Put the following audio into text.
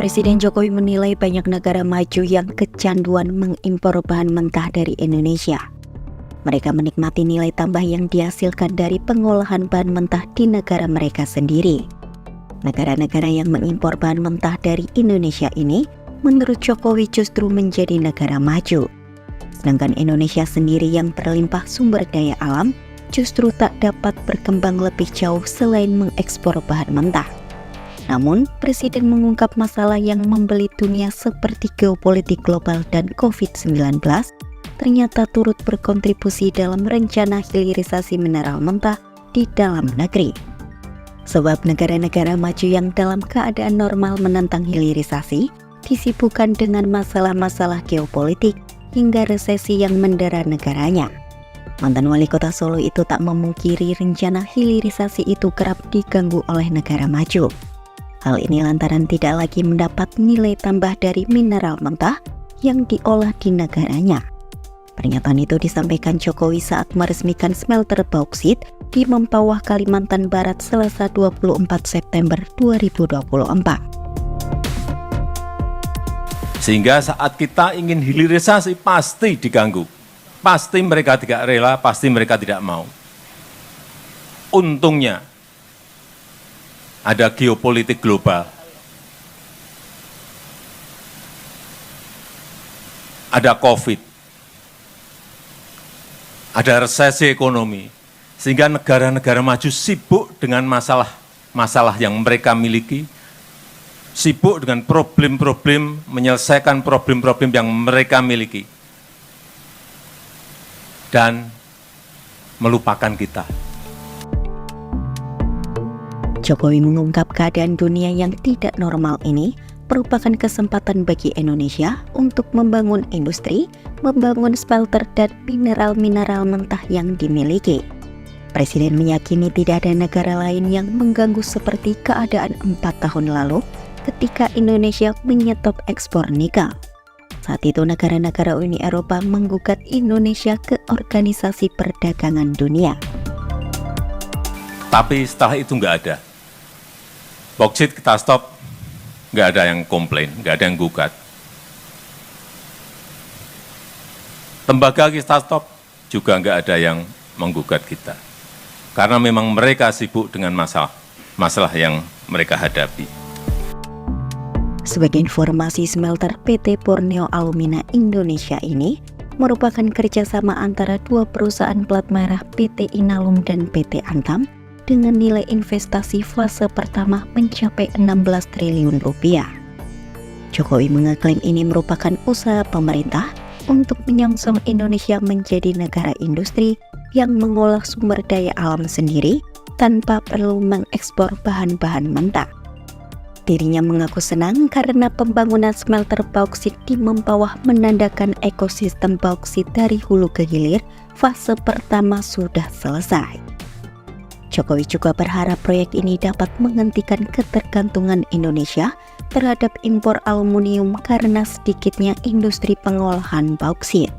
Presiden Jokowi menilai banyak negara maju yang kecanduan mengimpor bahan mentah dari Indonesia. Mereka menikmati nilai tambah yang dihasilkan dari pengolahan bahan mentah di negara mereka sendiri. Negara-negara yang mengimpor bahan mentah dari Indonesia ini, menurut Jokowi justru menjadi negara maju. Sedangkan Indonesia sendiri yang berlimpah sumber daya alam, justru tak dapat berkembang lebih jauh selain mengekspor bahan mentah. Namun, Presiden mengungkap masalah yang membelit dunia seperti geopolitik global dan COVID-19 ternyata turut berkontribusi dalam rencana hilirisasi mineral mentah di dalam negeri. Sebab negara-negara maju yang dalam keadaan normal menentang hilirisasi disibukkan dengan masalah-masalah geopolitik hingga resesi yang mendera negaranya. Mantan wali kota Solo itu tak memungkiri rencana hilirisasi itu kerap diganggu oleh negara maju. Hal ini lantaran tidak lagi mendapat nilai tambah dari mineral mentah yang diolah di negaranya. Pernyataan itu disampaikan Jokowi saat meresmikan smelter bauksit di Mempawah, Kalimantan Barat, Selasa 24 September 2024. Sehingga saat kita ingin hilirisasi pasti diganggu. Pasti mereka tidak rela, pasti mereka tidak mau. Untungnya, ada geopolitik global, ada COVID, ada resesi ekonomi, sehingga negara-negara maju sibuk dengan masalah yang mereka miliki, sibuk dengan problem-problem, menyelesaikan problem-problem yang mereka miliki, dan melupakan kita. Jokowi mengungkap keadaan dunia yang tidak normal ini merupakan kesempatan bagi Indonesia untuk membangun industri, membangun smelter dan mineral-mineral mentah yang dimiliki. Presiden meyakini tidak ada negara lain yang mengganggu seperti keadaan 4 tahun lalu ketika Indonesia menyetop ekspor nikel. Saat itu negara-negara Uni Eropa menggugat Indonesia ke Organisasi Perdagangan Dunia. Tapi setelah itu nggak ada. Bauksit kita stop, nggak ada yang komplain, nggak ada yang gugat. Tembaga kita stop, juga nggak ada yang menggugat kita. Karena memang mereka sibuk dengan masalah yang mereka hadapi. Sebagai informasi, smelter PT Borneo Alumina Indonesia ini merupakan kerjasama antara dua perusahaan plat merah PT Inalum dan PT Antam dengan nilai investasi fase pertama mencapai 16 triliun rupiah. Jokowi mengeklaim ini merupakan usaha pemerintah untuk menyongsong Indonesia menjadi negara industri yang mengolah sumber daya alam sendiri tanpa perlu mengekspor bahan-bahan mentah. Dirinya mengaku senang karena pembangunan smelter bauksit di Mempawah menandakan ekosistem bauksit dari hulu ke hilir fase pertama sudah selesai. Jokowi juga berharap proyek ini dapat menghentikan ketergantungan Indonesia terhadap impor aluminium karena sedikitnya industri pengolahan bauksit.